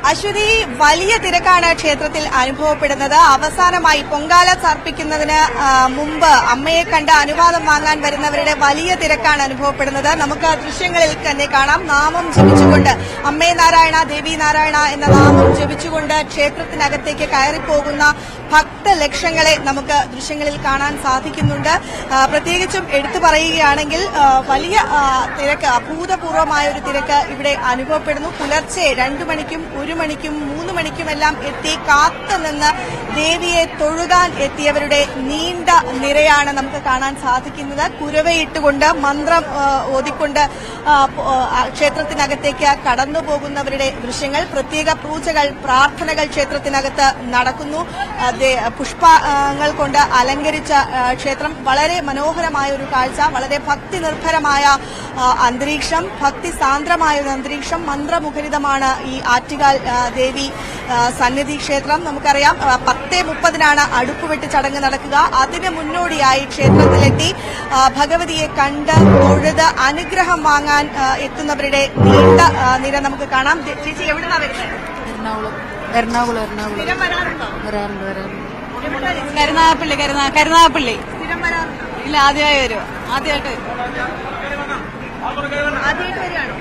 അശ്വതി, വലിയ തിരക്കാണ് ക്ഷേത്രത്തിൽ അനുഭവപ്പെടുന്നത്. അവസാനമായി പൊങ്കാല സമർപ്പിക്കുന്നതിന് മുമ്പ് അമ്മയെ കണ്ട് അനുവാദം വാങ്ങാൻ വരുന്നവരുടെ വലിയ തിരക്കാണ് അനുഭവപ്പെടുന്നത്. നമുക്ക് ദൃശ്യങ്ങളിൽ തന്നെ കാണാം. നാമം ജപിച്ചുകൊണ്ട് അമ്മേ നാരായണ ദേവി നാരായണ എന്ന നാമം ജപിച്ചുകൊണ്ട് ക്ഷേത്രത്തിനകത്തേക്ക് കയറിപ്പോകുന്ന ഭക്തലക്ഷങ്ങളെ നമുക്ക് ദൃശ്യങ്ങളിൽ കാണാൻ സാധിക്കുന്നുണ്ട്. പ്രത്യേകിച്ചും എടുത്തു പറയുകയാണെങ്കിൽ വലിയ തിരക്ക്, അഭൂതപൂർവമായ ഒരു തിരക്ക് ഇവിടെ അനുഭവപ്പെടുന്നു. പുലർച്ചെ 2 മണിക്കും 1 മണിക്കും 3 മണിക്കുമെല്ലാം എത്തി കാത്തുനിന്ന് ദേവിയെ തൊഴുകാൻ എത്തിയവരുടെ നീണ്ട നിരയാണ് നമുക്ക് കാണാൻ സാധിക്കുന്നത്. കുരവയിട്ടുകൊണ്ട് മന്ത്രം ഓതിക്കൊണ്ട് ക്ഷേത്രത്തിനകത്തേക്ക് കടന്നുപോകുന്നവരുടെ ദൃശ്യങ്ങൾ. പ്രത്യേക പൂജകൾ, പ്രാർത്ഥനകൾ ക്ഷേത്രത്തിനകത്ത് നടക്കുന്നു. പുഷ്പങ്ങൾ കൊണ്ട് അലങ്കരിച്ച ക്ഷേത്രം, വളരെ മനോഹരമായ ഒരു കാഴ്ച, വളരെ ഭക്തി നിർഭരമായ അന്തരീക്ഷം, ഭക്തി സാന്ദ്രമായ ഒരു അന്തരീക്ഷം. മന്ത്രമുഖരിതമാണ് ഈ ആറ്റുകാൽ ദേവി സന്നിധി ക്ഷേത്രം. നമുക്കറിയാം 10:30 അടുപ്പുവെട്ട് ചടങ്ങ് നടക്കുക. അതിന് മുന്നോടിയായി ക്ഷേത്രത്തിലെത്തി ഭഗവതിയെ കണ്ട് തൊഴുത് അനുഗ്രഹം വാങ്ങാൻ എത്തുന്നവരുടെ നീണ്ട നിര നമുക്ക് കാണാം. ചേച്ചി എവിടുന്നാ വരുന്നത്? എറണാകുളം. കരുനാഗപ്പള്ളി. ഇല്ല, ആദ്യമായി വരും. ആദ്യമായിട്ട് വരികയാണോ?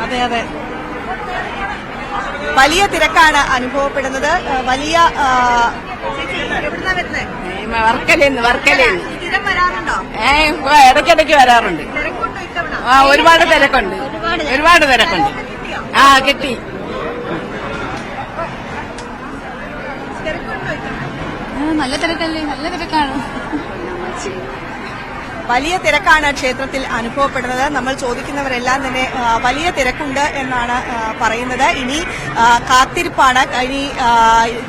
അതെ. വലിയ തിരക്കാണ് അനുഭവപ്പെടുന്നത്. വലിയ എവിടുന്നാ വരുന്നത്? വർക്കലേന്ന് സ്ഥിരം വരാറുണ്ടോ? ഇടയ്ക്കിടയ്ക്ക് വരാറുണ്ട്. ഒരുപാട് തിരക്കുണ്ട്. കിട്ടി. നല്ല തിരക്കാണ്. വലിയ തിരക്കാണ് ക്ഷേത്രത്തിൽ അനുഭവപ്പെടുന്നത്. നമ്മൾ ചോദിക്കുന്നവരെല്ലാം തന്നെ വലിയ തിരക്കുണ്ട് എന്നാണ് പറയുന്നത്. ഇനി കാത്തിരിപ്പാണ്. ഇനി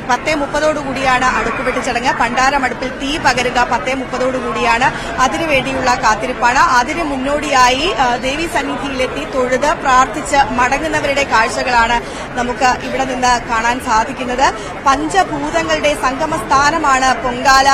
10:30 അടുപ്പുവെട്ട് ചടങ്ങ്. പണ്ടാരമടുപ്പിൽ തീ പകരുക 10:30 അതിനുവേണ്ടിയുള്ള കാത്തിരിപ്പാണ്. അതിന് മുന്നോടിയായി ദേവീ സന്നിധിയിലെത്തി തൊഴുത് പ്രാർത്ഥിച്ച് മടങ്ങുന്നവരുടെ കാഴ്ചകളാണ് നമുക്ക് ഇവിടെ നിന്ന് കാണാൻ സാധിക്കുന്നത്. പഞ്ചഭൂതങ്ങളുടെ സംഗമസ്ഥാനമാണ് പൊങ്കാല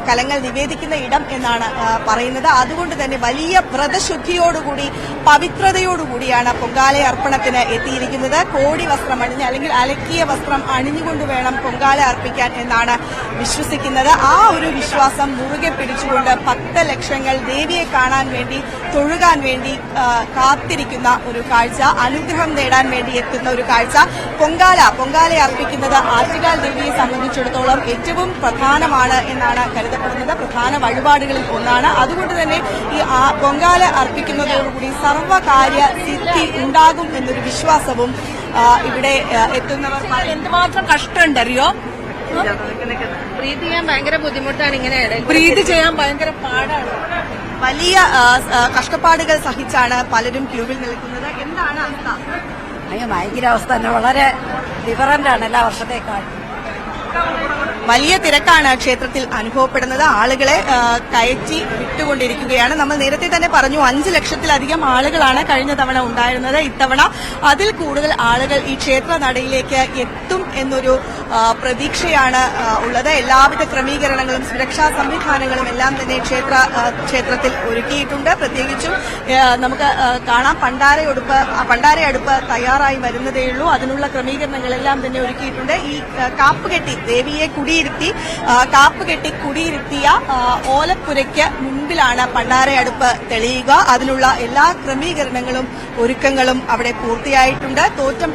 കലങ്ങൾ നിവേദിക്കുന്ന ഇടം എന്നാണ് പറയുന്നത്. അതുകൊണ്ട് തന്നെ വലിയ വ്രതശുദ്ധിയോടുകൂടി, പവിത്രതയോടുകൂടിയാണ് പൊങ്കാല അർപ്പണത്തിന് എത്തിയിരിക്കുന്നത്. കോടി വസ്ത്രം അണിഞ്ഞ്, അല്ലെങ്കിൽ അലക്കിയ വസ്ത്രം അണിഞ്ഞുകൊണ്ട് വേണം പൊങ്കാല അർപ്പിക്കാൻ എന്നാണ് വിശ്വസിക്കുന്നത്. ആ ഒരു വിശ്വാസം മുറുകെ പിടിച്ചുകൊണ്ട് ഭക്തലക്ഷങ്ങൾ ദേവിയെ കാണാൻ വേണ്ടി, തൊഴുകാൻ വേണ്ടി കാത്തിരിക്കുന്ന ഒരു കാഴ്ച, അനുഗ്രഹം നേടാൻ വേണ്ടി എത്തുന്ന ഒരു കാഴ്ച. പൊങ്കാല അർപ്പിക്കുന്നത് ആറ്റുകാൽ ദേവിയെ സംബന്ധിച്ചിടത്തോളം ഏറ്റവും പ്രധാനമാണ് എന്നാണ് കരുതപ്പെടുന്നത്. പ്രധാന വഴിപാടുകളിൽ ഒന്നാണ്. അതുകൊണ്ട് തന്നെ ഈ പൊങ്കാല അർപ്പിക്കുന്നതോടുകൂടി സർവ്വകാര്യ സിദ്ധി ഉണ്ടാകും എന്നൊരു വിശ്വാസവും ഇവിടെ എത്തുന്നവർ. എന്തുമാത്രം കഷ്ടമുണ്ടറിയോ? ബ്രീത്ത് ചെയ്യാൻ ഭയങ്കര ബുദ്ധിമുട്ടാണ്. ഇങ്ങനെ ബ്രീത്ത് ചെയ്യാൻ ഭയങ്കര പാടാണ്. വലിയ കഷ്ടപ്പാടുകൾ സഹിച്ചാണ് പലരും ക്യൂവിൽ നിൽക്കുന്നത്. എന്താണ് അവസ്ഥ? ഭയങ്കര അവസ്ഥ തന്നെ. വളരെ ഡിഫറന്റ് ആണ് എല്ലാ വർഷത്തേക്കാൾ. വലിയ തിരക്കാണ് ക്ഷേത്രത്തിൽ അനുഭവപ്പെടുന്നത്. ആളുകളെ കയറ്റി വിട്ടുകൊണ്ടിരിക്കുകയാണ്. നമ്മൾ നേരത്തെ തന്നെ പറഞ്ഞു, 5 ലക്ഷത്തിലധികം ആളുകളാണ് കഴിഞ്ഞ തവണ ഉണ്ടായിരുന്നത്. ഇത്തവണ അതിൽ കൂടുതൽ ആളുകൾ ഈ ക്ഷേത്ര നടയിലേക്ക് എത്തും എന്നൊരു പ്രതീക്ഷയാണ് ഉള്ളത്. എല്ലാവിധ ക്രമീകരണങ്ങളും സുരക്ഷാ സംവിധാനങ്ങളും എല്ലാം തന്നെ ക്ഷേത്രത്തിൽ ഒരുക്കിയിട്ടുണ്ട്. പ്രത്യേകിച്ചും നമുക്ക് കാണാം, പണ്ടാരയടുപ്പ് തയ്യാറായി വരുന്നതേയുള്ളൂ. അതിനുള്ള ക്രമീകരണങ്ങളെല്ലാം തന്നെ ഒരുക്കിയിട്ടുണ്ട്. ഈ കാപ്പുകെട്ടി ദേവിയെ കുടിയിരുത്തിയ ഓലപ്പുരയ്ക്ക് മുൻപിലാണ് പണ്ടാരയടുപ്പ് തെളിയുക. അതിനുള്ള എല്ലാ ക്രമീകരണങ്ങളും ഒരുക്കങ്ങളും അവിടെ പൂർത്തിയായിട്ടുണ്ട്. തോറ്റം